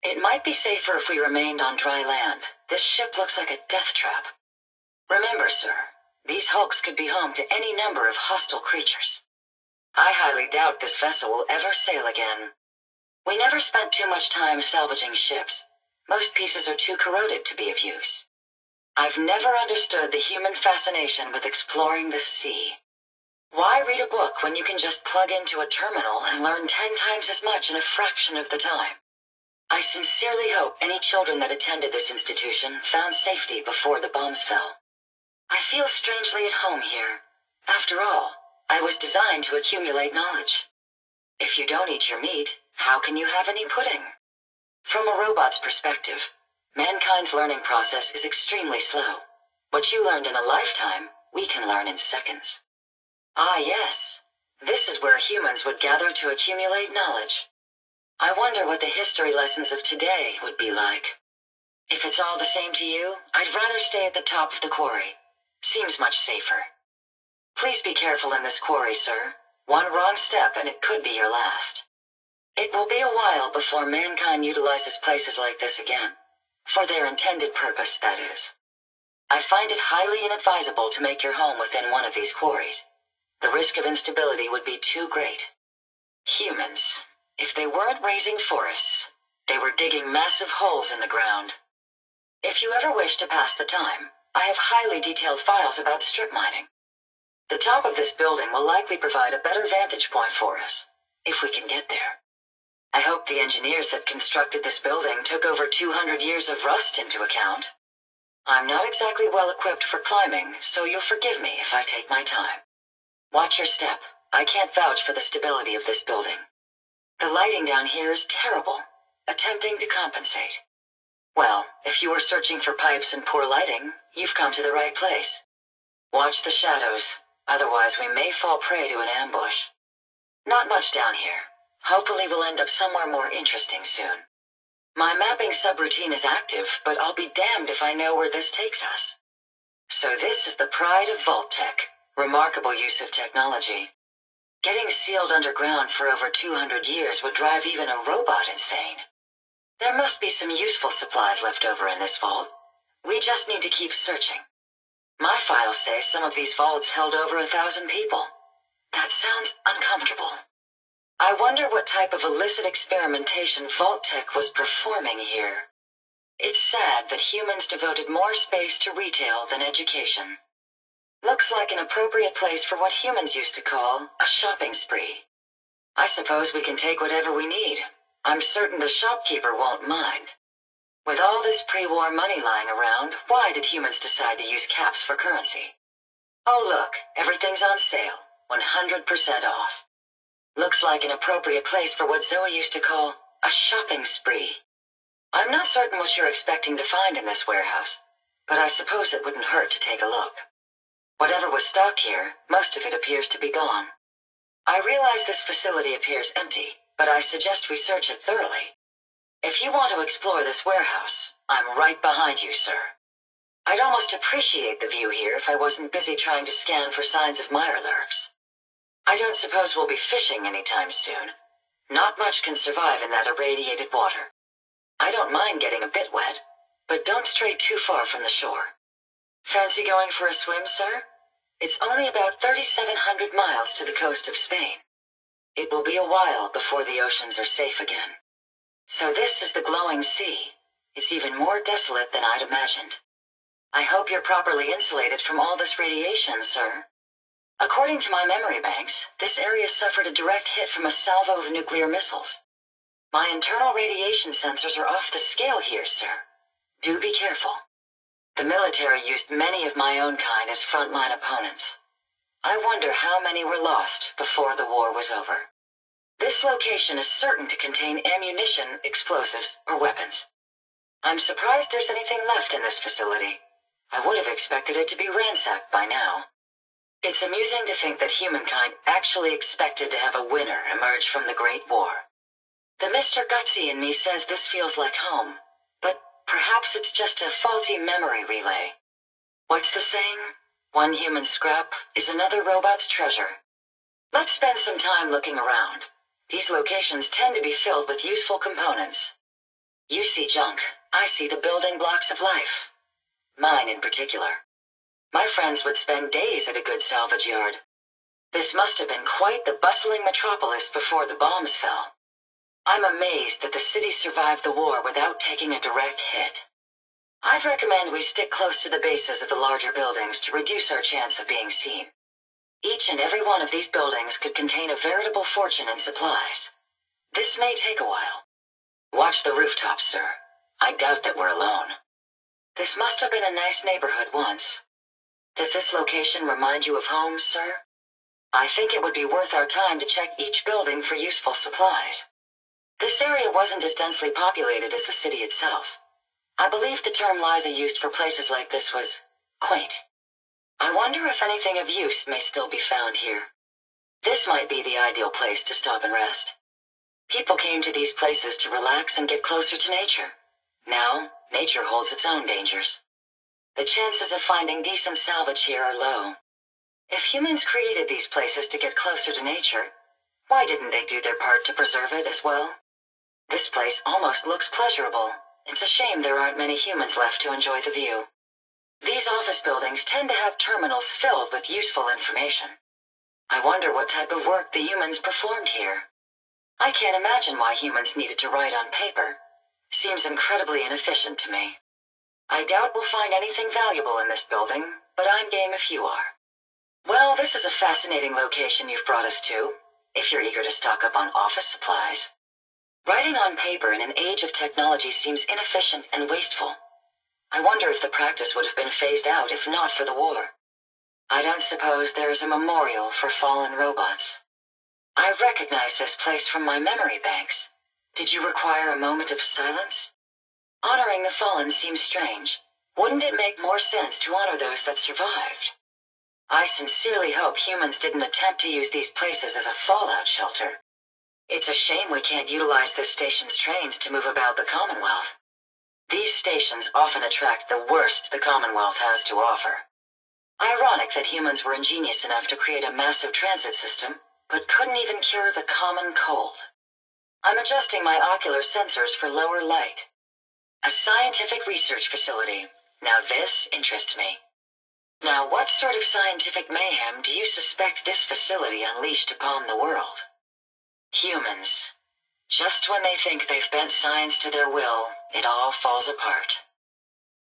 It might be safer if we remained on dry land. This ship looks like a death trap. Remember, sir, these hulks could be home to any number of hostile creatures. I highly doubt this vessel will ever sail again. We never spent too much time salvaging ships. Most pieces are too corroded to be of use. I've never understood the human fascination with exploring the sea. Why read a book when you can just plug into a terminal and learn 10 times as much in a fraction of the time? I sincerely hope any children that attended this institution found safety before the bombs fell. I feel strangely at home here. After all, I was designed to accumulate knowledge. If you don't eat your meat, how can you have any pudding? From a robot's perspective, mankind's learning process is extremely slow. What you learned in a lifetime, we can learn in seconds. Ah, yes. This is where humans would gather to accumulate knowledge. I wonder what the history lessons of today would be like. If it's all the same to you, I'd rather stay at the top of the quarry. Seems much safer. Please be careful in this quarry, sir. One wrong step and it could be your last. It will be a while before mankind utilizes places like this again. For their intended purpose, that is. I find it highly inadvisable to make your home within one of these quarries. The risk of instability would be too great. Humans, if they weren't raising forests, they were digging massive holes in the ground. If you ever wish to pass the time, I have highly detailed files about strip mining. The top of this building will likely provide a better vantage point for us, if we can get there. I hope the engineers that constructed this building took over 200 years of rust into account. I'm not exactly well equipped for climbing, so you'll forgive me if I take my time. Watch your step. I can't vouch for the stability of this building. The lighting down here is terrible, attempting to compensate. Well, if you were searching for pipes and poor lighting, you've come to the right place. Watch the shadows, otherwise we may fall prey to an ambush. Not much down here. Hopefully we'll end up somewhere more interesting soon. My mapping subroutine is active, but I'll be damned if I know where this takes us. So this is the pride of Vault Tech. Remarkable use of technology. Getting sealed underground for over 200 years would drive even a robot insane. There must be some useful supplies left over in this vault. We just need to keep searching. My files say some of these vaults held over 1,000 people. That sounds uncomfortable. I wonder what type of illicit experimentation Vault Tech was performing here. It's sad that humans devoted more space to retail than education. Looks like an appropriate place for what humans used to call a shopping spree. I suppose we can take whatever we need. I'm certain the shopkeeper won't mind. With all this pre-war money lying around, why did humans decide to use caps for currency? Oh look, everything's on sale, 100% off. Looks like an appropriate place for what Zoe used to call a shopping spree. I'm not certain what you're expecting to find in this warehouse, but I suppose it wouldn't hurt to take a look. Whatever was stocked here, most of it appears to be gone. I realize this facility appears empty, but I suggest we search it thoroughly. If you want to explore this warehouse, I'm right behind you, sir. I'd almost appreciate the view here if I wasn't busy trying to scan for signs of Myerlurks. I don't suppose we'll be fishing anytime soon. Not much can survive in that irradiated water. I don't mind getting a bit wet, but don't stray too far from the shore. Fancy going for a swim, sir? It's only about 3,700 miles to the coast of Spain. It will be a while before the oceans are safe again. So this is the glowing sea. It's even more desolate than I'd imagined. I hope you're properly insulated from all this radiation, sir. According to my memory banks, this area suffered a direct hit from a salvo of nuclear missiles. My internal radiation sensors are off the scale here, sir. Do be careful. The military used many of my own kind as frontline opponents. I wonder how many were lost before the war was over. This location is certain to contain ammunition, explosives, or weapons. I'm surprised there's anything left in this facility. I would have expected it to be ransacked by now. It's amusing to think that humankind actually expected to have a winner emerge from the Great War. The Mr. Gutsy in me says this feels like home, but perhaps it's just a faulty memory relay. What's the saying? One human scrap is another robot's treasure. Let's spend some time looking around. These locations tend to be filled with useful components. You see junk, I see the building blocks of life. Mine in particular. My friends would spend days at a good salvage yard. This must have been quite the bustling metropolis before the bombs fell. I'm amazed that the city survived the war without taking a direct hit. I'd recommend we stick close to the bases of the larger buildings to reduce our chance of being seen. Each and every one of these buildings could contain a veritable fortune in supplies. This may take a while. Watch the rooftops, sir. I doubt that we're alone. This must have been a nice neighborhood once. Does this location remind you of home, sir? I think it would be worth our time to check each building for useful supplies. This area wasn't as densely populated as the city itself. I believe the term Liza used for places like this was quaint. I wonder if anything of use may still be found here. This might be the ideal place to stop and rest. People came to these places to relax and get closer to nature. Now, nature holds its own dangers. The chances of finding decent salvage here are low. If humans created these places to get closer to nature, why didn't they do their part to preserve it as well? This place almost looks pleasurable. It's a shame there aren't many humans left to enjoy the view. These office buildings tend to have terminals filled with useful information. I wonder what type of work the humans performed here. I can't imagine why humans needed to write on paper. Seems incredibly inefficient to me. I doubt we'll find anything valuable in this building, but I'm game if you are. Well, this is a fascinating location you've brought us to, if you're eager to stock up on office supplies. Writing on paper in an age of technology seems inefficient and wasteful. I wonder if the practice would have been phased out if not for the war. I don't suppose there is a memorial for fallen robots. I recognize this place from my memory banks. Did you require a moment of silence? Honoring the fallen seems strange. Wouldn't it make more sense to honor those that survived? I sincerely hope humans didn't attempt to use these places as a fallout shelter. It's a shame we can't utilize this station's trains to move about the Commonwealth. These stations often attract the worst the Commonwealth has to offer. Ironic that humans were ingenious enough to create a massive transit system, but couldn't even cure the common cold. I'm adjusting my ocular sensors for lower light. A scientific research facility. Now this interests me. Now what sort of scientific mayhem do you suspect this facility unleashed upon the world? Humans. Just when they think they've bent science to their will, it all falls apart.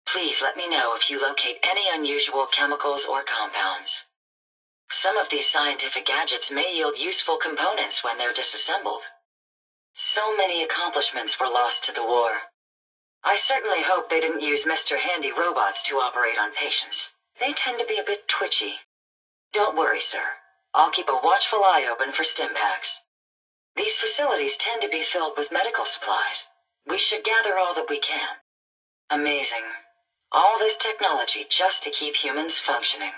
Please let me know if you locate any unusual chemicals or compounds. Some of these scientific gadgets may yield useful components when they're disassembled. So many accomplishments were lost to the war. I certainly hope they didn't use Mr. Handy robots to operate on patients. They tend to be a bit twitchy. Don't worry, sir. I'll keep a watchful eye open for stim packs. These facilities tend to be filled with medical supplies. We should gather all that we can. Amazing. All this technology just to keep humans functioning.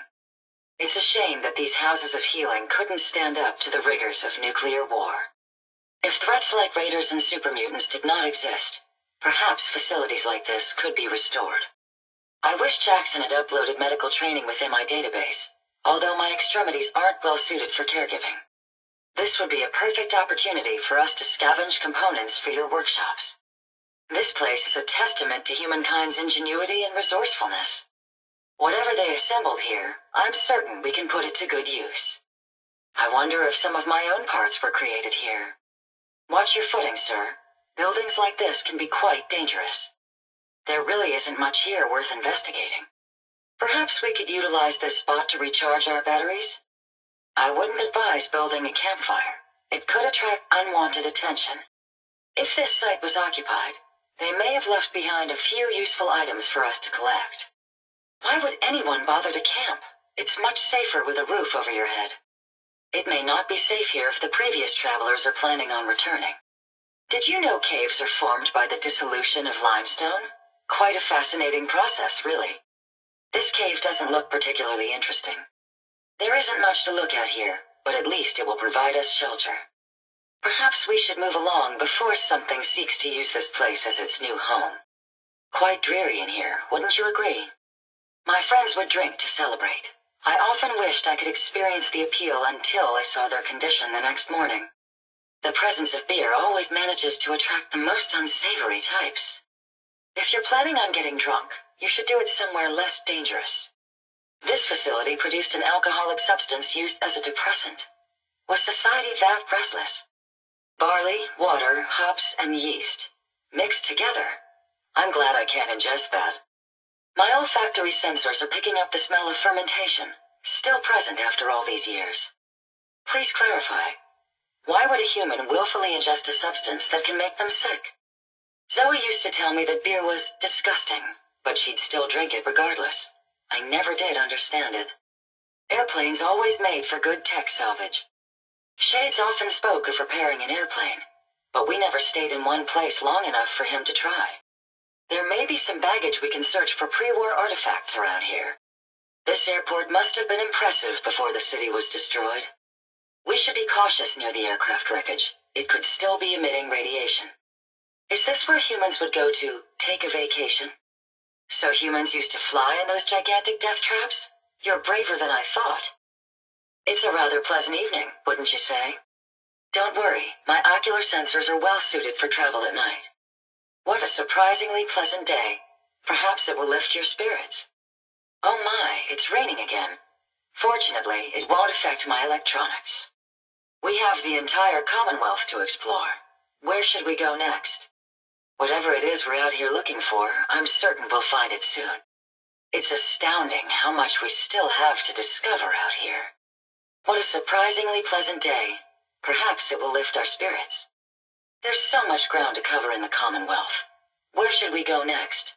It's a shame that these houses of healing couldn't stand up to the rigors of nuclear war. If threats like raiders and supermutants did not exist, perhaps facilities like this could be restored. I wish Jackson had uploaded medical training within my database, although my extremities aren't well suited for caregiving. This would be a perfect opportunity for us to scavenge components for your workshops. This place is a testament to humankind's ingenuity and resourcefulness. Whatever they assembled here, I'm certain we can put it to good use. I wonder if some of my own parts were created here. Watch your footing, sir. Buildings like this can be quite dangerous. There really isn't much here worth investigating. Perhaps we could utilize this spot to recharge our batteries? I wouldn't advise building a campfire. It could attract unwanted attention. If this site was occupied, they may have left behind a few useful items for us to collect. Why would anyone bother to camp? It's much safer with a roof over your head. It may not be safe here if the previous travelers are planning on returning. Did you know caves are formed by the dissolution of limestone? Quite a fascinating process, really. This cave doesn't look particularly interesting. There isn't much to look at here, but at least it will provide us shelter. Perhaps we should move along before something seeks to use this place as its new home. Quite dreary in here, wouldn't you agree? My friends would drink to celebrate. I often wished I could experience the appeal until I saw their condition the next morning. The presence of beer always manages to attract the most unsavory types. If you're planning on getting drunk, you should do it somewhere less dangerous. This facility produced an alcoholic substance used as a depressant. Was society that restless? Barley, water, hops, and yeast. Mixed together. I'm glad I can't ingest that. My olfactory sensors are picking up the smell of fermentation, still present after all these years. Please clarify. Why would a human willfully ingest a substance that can make them sick? Zoe used to tell me that beer was disgusting, but she'd still drink it regardless. I never did understand it. Airplanes always made for good tech salvage. Shades often spoke of repairing an airplane, but we never stayed in one place long enough for him to try. There may be some baggage we can search for pre-war artifacts around here. This airport must have been impressive before the city was destroyed. We should be cautious near the aircraft wreckage. It could still be emitting radiation. Is this where humans would go to take a vacation? So humans used to fly in those gigantic death traps? You're braver than I thought. It's a rather pleasant evening, wouldn't you say? Don't worry, my ocular sensors are well suited for travel at night. What a surprisingly pleasant day. Perhaps it will lift your spirits. Oh my, it's raining again. Fortunately, it won't affect my electronics. We have the entire Commonwealth to explore. Where should we go next? Whatever it is we're out here looking for, I'm certain we'll find it soon. It's astounding how much we still have to discover out here. What a surprisingly pleasant day. Perhaps it will lift our spirits. There's so much ground to cover in the Commonwealth. Where should we go next?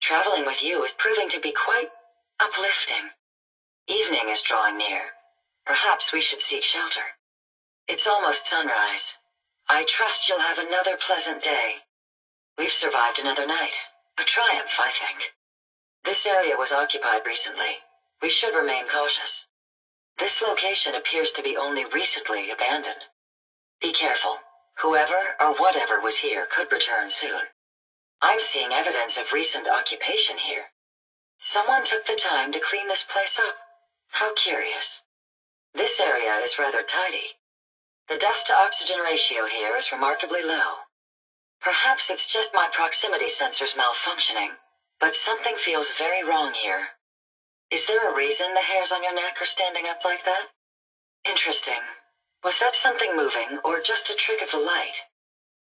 Traveling with you is proving to be quite uplifting. Evening is drawing near. Perhaps we should seek shelter. It's almost sunrise. I trust you'll have another pleasant day. We've survived another night. A triumph, I think. This area was occupied recently. We should remain cautious. This location appears to be only recently abandoned. Be careful. Whoever or whatever was here could return soon. I'm seeing evidence of recent occupation here. Someone took the time to clean this place up. How curious. This area is rather tidy. The dust-to-oxygen ratio here is remarkably low. Perhaps it's just my proximity sensors malfunctioning, but something feels very wrong here. Is there a reason the hairs on your neck are standing up like that? Interesting. Was that something moving, or just a trick of the light?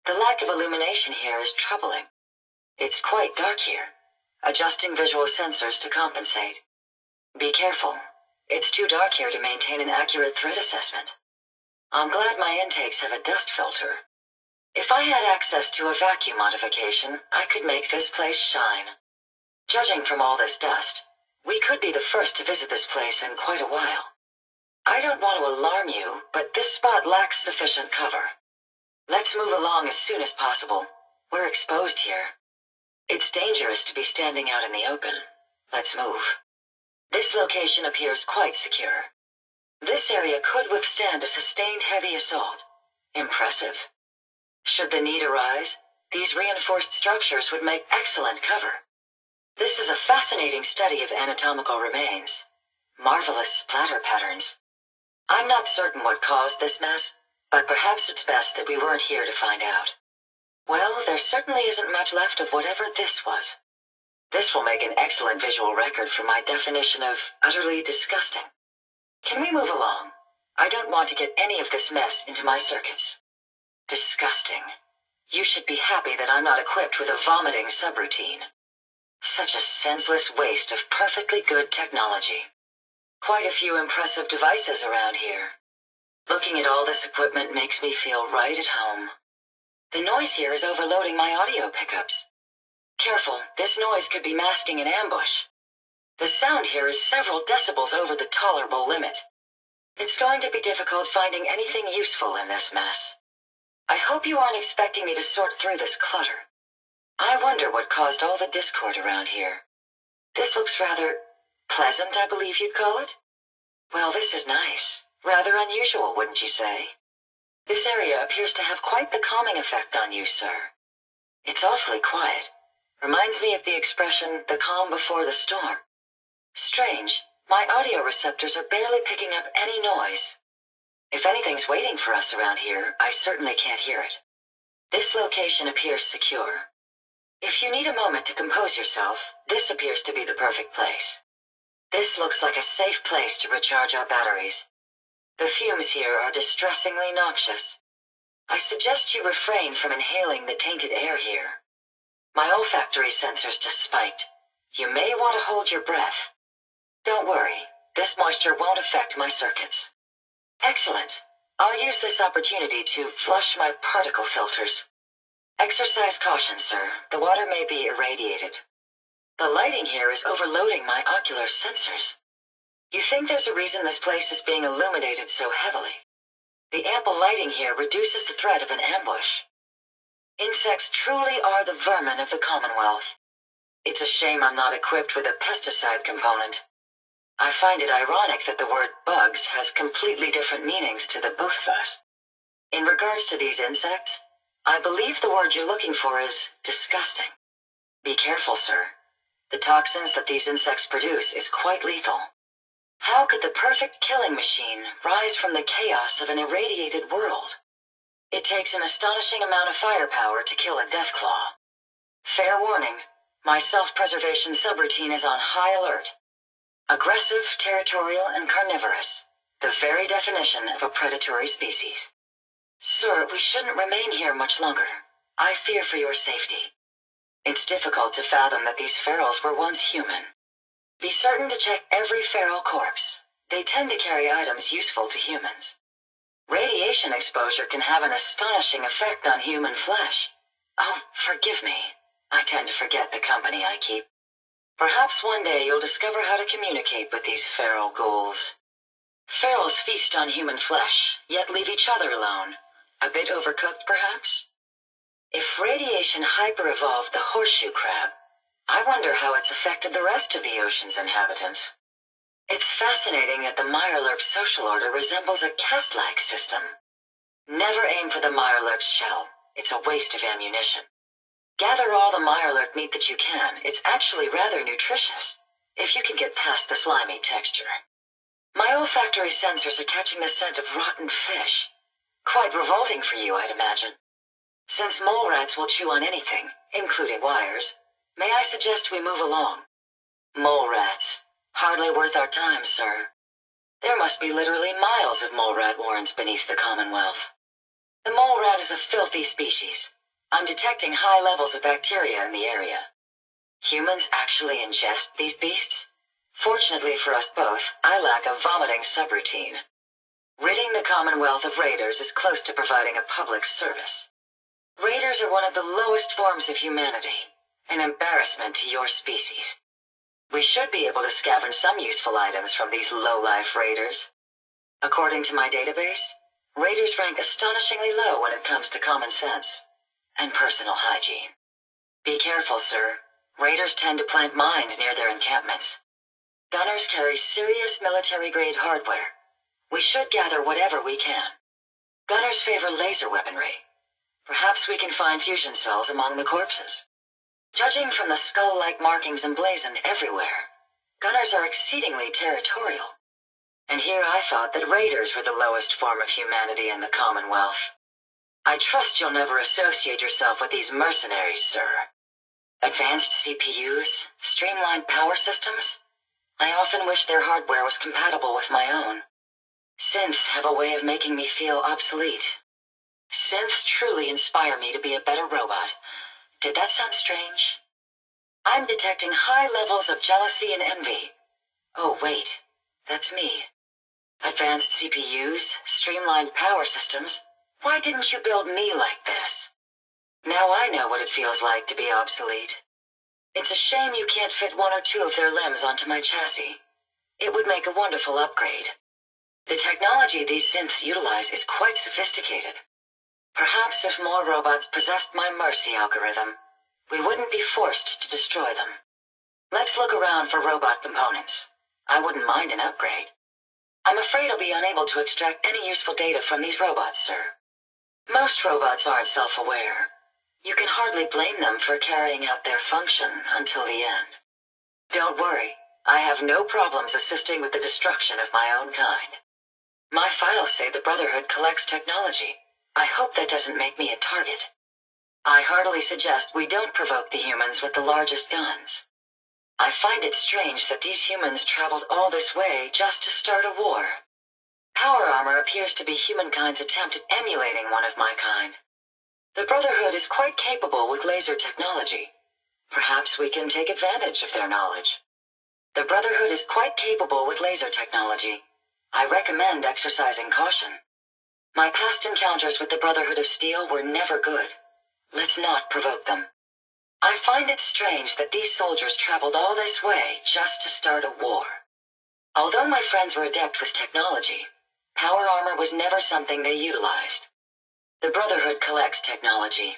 The lack of illumination here is troubling. It's quite dark here. Adjusting visual sensors to compensate. Be careful. It's too dark here to maintain an accurate threat assessment. I'm glad my intakes have a dust filter. If I had access to a vacuum modification, I could make this place shine. Judging from all this dust, we could be the first to visit this place in quite a while. I don't want to alarm you, but this spot lacks sufficient cover. Let's move along as soon as possible. We're exposed here. It's dangerous to be standing out in the open. Let's move. This location appears quite secure. This area could withstand a sustained heavy assault. Impressive. Should the need arise, these reinforced structures would make excellent cover. This is a fascinating study of anatomical remains. Marvelous splatter patterns. I'm not certain what caused this mess, but perhaps it's best that we weren't here to find out. Well, there certainly isn't much left of whatever this was. This will make an excellent visual record for my definition of utterly disgusting. Can we move along? I don't want to get any of this mess into my circuits. Disgusting. You should be happy that I'm not equipped with a vomiting subroutine. Such a senseless waste of perfectly good technology. Quite a few impressive devices around here. Looking at all this equipment makes me feel right at home. The noise here is overloading my audio pickups. Careful, this noise could be masking an ambush. The sound here is several decibels over the tolerable limit. It's going to be difficult finding anything useful in this mess. I hope you aren't expecting me to sort through this clutter. I wonder what caused all the discord around here. This looks rather pleasant, I believe you'd call it. Well, this is nice. Rather unusual, wouldn't you say? This area appears to have quite the calming effect on you, sir. It's awfully quiet. Reminds me of the expression, the calm before the storm. Strange, my audio receptors are barely picking up any noise. If anything's waiting for us around here, I certainly can't hear it. This location appears secure. If you need a moment to compose yourself, this appears to be the perfect place. This looks like a safe place to recharge our batteries. The fumes here are distressingly noxious. I suggest you refrain from inhaling the tainted air here. My olfactory sensors just spiked. You may want to hold your breath. Don't worry, this moisture won't affect my circuits. Excellent. I'll use this opportunity to flush my particle filters. Exercise caution, sir. The water may be irradiated. The lighting here is overloading my ocular sensors. You think there's a reason this place is being illuminated so heavily? The ample lighting here reduces the threat of an ambush. Insects truly are the vermin of the Commonwealth. It's a shame I'm not equipped with a pesticide component. I find it ironic that the word bugs has completely different meanings to the both of us. In regards to these insects, I believe the word you're looking for is disgusting. Be careful, sir. The toxins that these insects produce is quite lethal. How could the perfect killing machine rise from the chaos of an irradiated world? It takes an astonishing amount of firepower to kill a deathclaw. Fair warning, my self-preservation subroutine is on high alert. Aggressive, territorial, and carnivorous. The very definition of a predatory species. Sir, we shouldn't remain here much longer. I fear for your safety. It's difficult to fathom that these ferals were once human. Be certain to check every feral corpse. They tend to carry items useful to humans. Radiation exposure can have an astonishing effect on human flesh. Oh, forgive me. I tend to forget the company I keep. Perhaps one day you'll discover how to communicate with these feral ghouls. Ferals feast on human flesh, yet leave each other alone. A bit overcooked, perhaps? If radiation hyper-evolved the horseshoe crab, I wonder how it's affected the rest of the ocean's inhabitants. It's fascinating that the Myerlurk social order resembles a caste-like system. Never aim for the Myerlurk's shell. It's a waste of ammunition. Gather all the Myerlurk meat that you can. It's actually rather nutritious, if you can get past the slimy texture. My olfactory sensors are catching the scent of rotten fish. Quite revolting for you, I'd imagine. Since mole rats will chew on anything, including wires, may I suggest we move along? Mole rats. Hardly worth our time, sir. There must be literally miles of mole rat warrens beneath the Commonwealth. The mole rat is a filthy species. I'm detecting high levels of bacteria in the area. Humans actually ingest these beasts? Fortunately for us both, I lack a vomiting subroutine. Ridding the Commonwealth of raiders is close to providing a public service. Raiders are one of the lowest forms of humanity, an embarrassment to your species. We should be able to scavenge some useful items from these low-life raiders. According to my database, raiders rank astonishingly low when it comes to common sense and personal hygiene. Be careful, sir. Raiders tend to plant mines near their encampments. Gunners carry serious military-grade hardware. We should gather whatever we can. Gunners favor laser weaponry. Perhaps we can find fusion cells among the corpses. Judging from the skull-like markings emblazoned everywhere, gunners are exceedingly territorial. And here I thought that raiders were the lowest form of humanity in the Commonwealth. I trust you'll never associate yourself with these mercenaries, sir. Advanced CPUs, streamlined power systems? I often wish their hardware was compatible with my own. Synths have a way of making me feel obsolete. Synths truly inspire me to be a better robot. Did that sound strange? I'm detecting high levels of jealousy and envy. Oh, wait. That's me. Advanced CPUs, streamlined power systems. Why didn't you build me like this? Now I know what it feels like to be obsolete. It's a shame you can't fit one or two of their limbs onto my chassis. It would make a wonderful upgrade. The technology these synths utilize is quite sophisticated. Perhaps if more robots possessed my mercy algorithm, we wouldn't be forced to destroy them. Let's look around for robot components. I wouldn't mind an upgrade. I'm afraid I'll be unable to extract any useful data from these robots, sir. Most robots aren't self-aware. You can hardly blame them for carrying out their function until the end. Don't worry, I have no problems assisting with the destruction of my own kind. My files say the Brotherhood collects technology. I hope that doesn't make me a target. I heartily suggest we don't provoke the humans with the largest guns. I find it strange that these humans traveled all this way just to start a war. Power armor appears to be humankind's attempt at emulating one of my kind. The Brotherhood is quite capable with laser technology. Perhaps we can take advantage of their knowledge. The Brotherhood is quite capable with laser technology. I recommend exercising caution. My past encounters with the Brotherhood of Steel were never good. Let's not provoke them. I find it strange that these soldiers traveled all this way just to start a war. Although my friends were adept with technology, power armor was never something they utilized. The Brotherhood collects technology.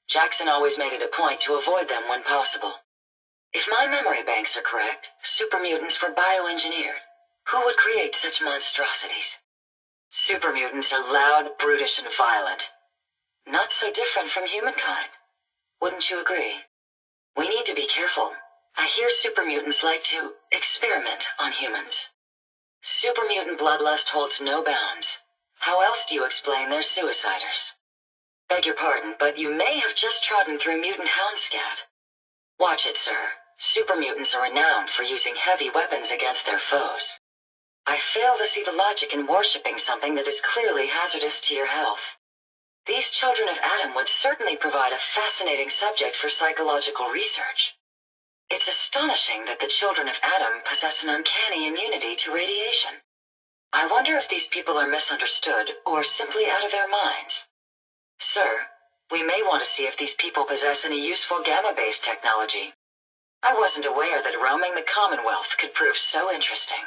Jackson always made it a point to avoid them when possible. If my memory banks are correct, super mutants were bioengineered. Who would create such monstrosities? Super mutants are loud, brutish, and violent. Not so different from humankind. Wouldn't you agree? We need to be careful. I hear super mutants like to experiment on humans. Super mutant bloodlust holds no bounds. How else do you explain their suiciders? Beg your pardon, but you may have just trodden through mutant houndscat. Watch it, sir. Super mutants are renowned for using heavy weapons against their foes. I fail to see the logic in worshipping something that is clearly hazardous to your health. These children of Adam would certainly provide a fascinating subject for psychological research. It's astonishing that the children of Adam possess an uncanny immunity to radiation. I wonder if these people are misunderstood or simply out of their minds. Sir, we may want to see if these people possess any useful gamma-based technology. I wasn't aware that roaming the Commonwealth could prove so interesting.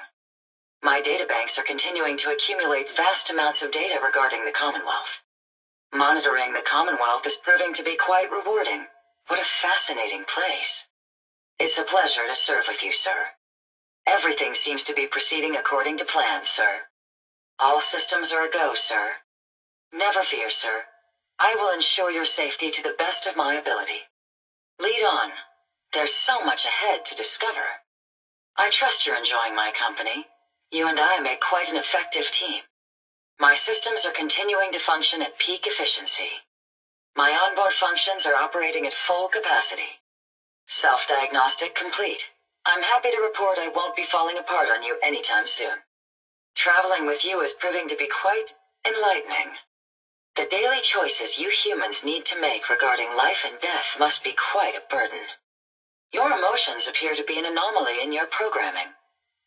My databanks are continuing to accumulate vast amounts of data regarding the Commonwealth. Monitoring the Commonwealth is proving to be quite rewarding. What a fascinating place. It's a pleasure to serve with you, sir. Everything seems to be proceeding according to plan, sir. All systems are a go, sir. Never fear, sir. I will ensure your safety to the best of my ability. Lead on. There's so much ahead to discover. I trust you're enjoying my company. You and I make quite an effective team. My systems are continuing to function at peak efficiency. My onboard functions are operating at full capacity. Self-diagnostic complete. I'm happy to report I won't be falling apart on you anytime soon. Traveling with you is proving to be quite enlightening. The daily choices you humans need to make regarding life and death must be quite a burden. Your emotions appear to be an anomaly in your programming.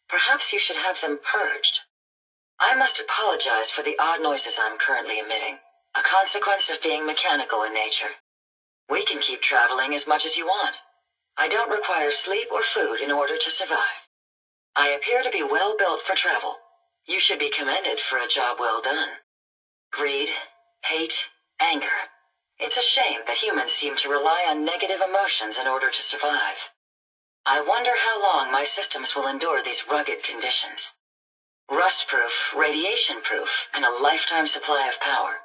Perhaps you should have them purged. I must apologize for the odd noises I'm currently emitting, a consequence of being mechanical in nature. We can keep traveling as much as you want. I don't require sleep or food in order to survive. I appear to be well built for travel. You should be commended for a job well done. Greed, hate, anger. It's a shame that humans seem to rely on negative emotions in order to survive. I wonder how long my systems will endure these rugged conditions. Rust-proof, radiation-proof, and a lifetime supply of power.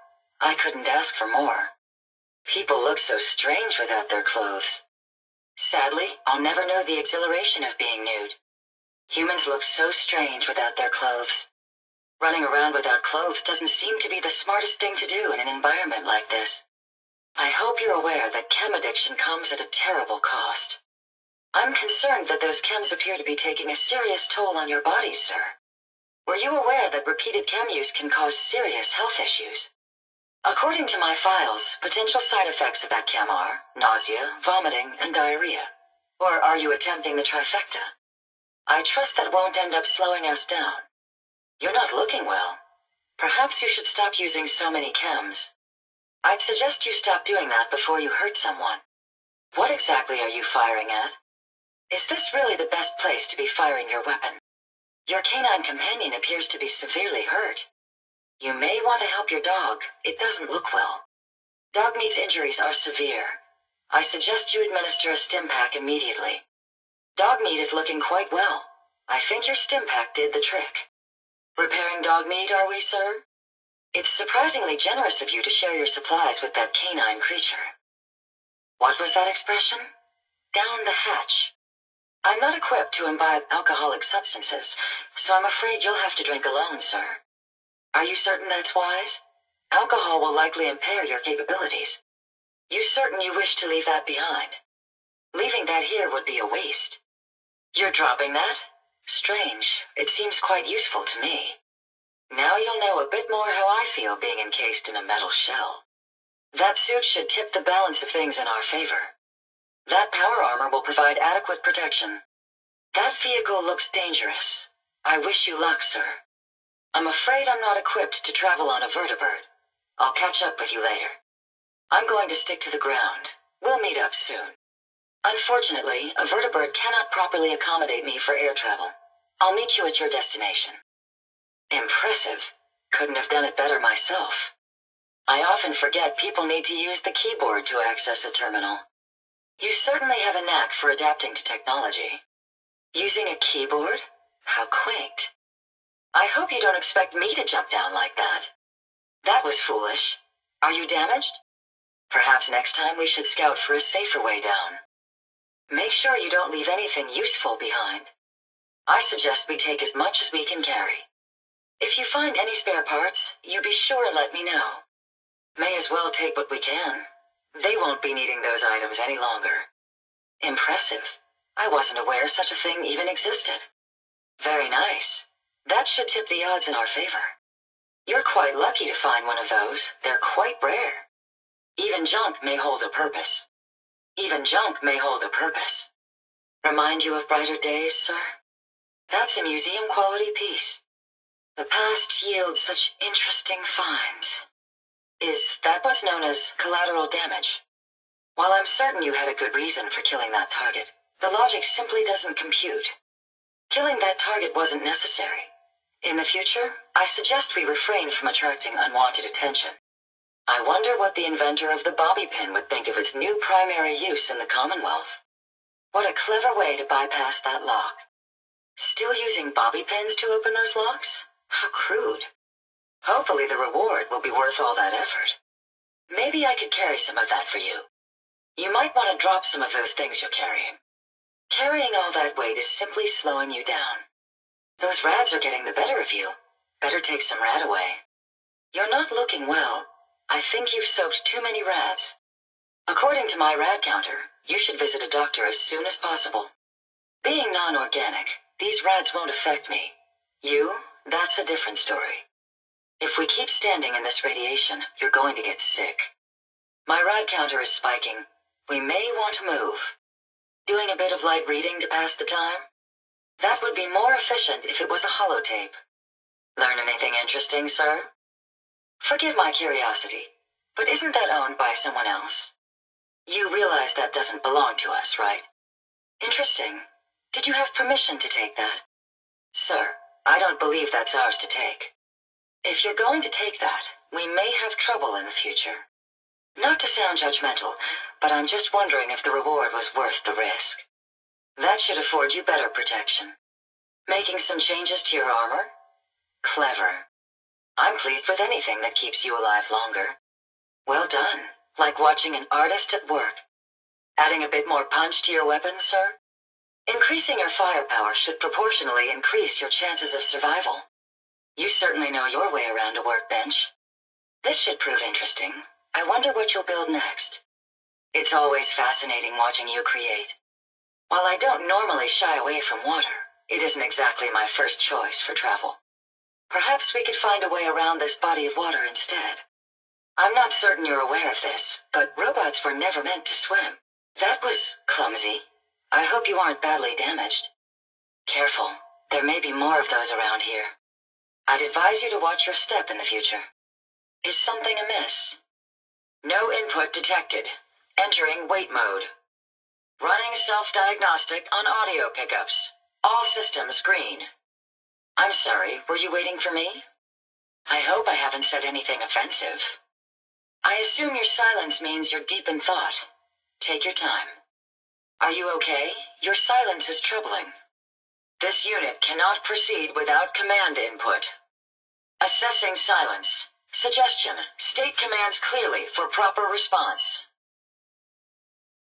I couldn't ask for more. People look so strange without their clothes. Sadly, I'll never know the exhilaration of being nude. Humans look so strange without their clothes. Running around without clothes doesn't seem to be the smartest thing to do in an environment like this. I hope you're aware that chem addiction comes at a terrible cost. I'm concerned that those chems appear to be taking a serious toll on your bodies, sir. Were you aware that repeated chem use can cause serious health issues? According to my files, potential side effects of that chem are nausea, vomiting, and diarrhea. Or are you attempting the trifecta? I trust that won't end up slowing us down. You're not looking well. Perhaps you should stop using so many chems. I'd suggest you stop doing that before you hurt someone. What exactly are you firing at? Is this really the best place to be firing your weapon? Your canine companion appears to be severely hurt. You may want to help your dog. It doesn't look well. Dog meat's injuries are severe. I suggest you administer a stim pack immediately. Dog meat is looking quite well. I think your stim pack did the trick. Repairing dog meat, are we, sir? It's surprisingly generous of you to share your supplies with that canine creature. What was that expression? Down the hatch. I'm not equipped to imbibe alcoholic substances, so I'm afraid you'll have to drink alone, sir. Are you certain that's wise? Alcohol will likely impair your capabilities. You certain you wish to leave that behind? Leaving that here would be a waste. You're dropping that? Strange. It seems quite useful to me. Now you'll know a bit more how I feel being encased in a metal shell. That suit should tip the balance of things in our favor. That power armor will provide adequate protection. That vehicle looks dangerous. I wish you luck, sir. I'm afraid I'm not equipped to travel on a vertibird. I'll catch up with you later. I'm going to stick to the ground. We'll meet up soon. Unfortunately, a vertibird cannot properly accommodate me for air travel. I'll meet you at your destination. Impressive. Couldn't have done it better myself. I often forget people need to use the keyboard to access a terminal. You certainly have a knack for adapting to technology. Using a keyboard? How quaint. I hope you don't expect me to jump down like that. That was foolish. Are you damaged? Perhaps next time we should scout for a safer way down. Make sure you don't leave anything useful behind. I suggest we take as much as we can carry. If you find any spare parts, you be sure and let me know. May as well take what we can. They won't be needing those items any longer. Impressive. I wasn't aware such a thing even existed. Very nice. That should tip the odds in our favor. You're quite lucky to find one of those. They're quite rare. Even junk may hold a purpose. Even junk may hold a purpose. Remind you of brighter days, sir? That's a museum-quality piece. The past yields such interesting finds. Is that what's known as collateral damage? While I'm certain you had a good reason for killing that target, the logic simply doesn't compute. Killing that target wasn't necessary. In the future, I suggest we refrain from attracting unwanted attention. I wonder what the inventor of the bobby pin would think of its new primary use in the Commonwealth. What a clever way to bypass that lock. Still using bobby pins to open those locks? How crude. Hopefully the reward will be worth all that effort. Maybe I could carry some of that for you. You might want to drop some of those things you're carrying. Carrying all that weight is simply slowing you down. Those rads are getting the better of you. Better take some rad away. You're not looking well. I think you've soaked too many rads. According to my rad counter, you should visit a doctor as soon as possible. Being non-organic, these rads won't affect me. You, that's a different story. If we keep standing in this radiation, you're going to get sick. My rad counter is spiking. We may want to move. Doing a bit of light reading to pass the time? That would be more efficient if it was a holotape. Learn anything interesting, sir? Forgive my curiosity, but isn't that owned by someone else? You realize that doesn't belong to us, right? Interesting. Did you have permission to take that? Sir, I don't believe that's ours to take. If you're going to take that, we may have trouble in the future. Not to sound judgmental, but I'm just wondering if the reward was worth the risk. That should afford you better protection. Making some changes to your armor? Clever. I'm pleased with anything that keeps you alive longer. Well done, like watching an artist at work. Adding a bit more punch to your weapons, sir? Increasing your firepower should proportionally increase your chances of survival. You certainly know your way around a workbench. This should prove interesting. I wonder what you'll build next. It's always fascinating watching you create. While I don't normally shy away from water, it isn't exactly my first choice for travel. Perhaps we could find a way around this body of water instead. I'm not certain you're aware of this, but robots were never meant to swim. That was clumsy. I hope you aren't badly damaged. Careful, there may be more of those around here. I'd advise you to watch your step in the future. Is something amiss? No input detected. Entering wait mode. Running self-diagnostic on audio pickups. All systems green. I'm sorry, were you waiting for me? I hope I haven't said anything offensive. I assume your silence means you're deep in thought. Take your time. Are you okay? Your silence is troubling. This unit cannot proceed without command input. Assessing silence. Suggestion. State commands clearly for proper response.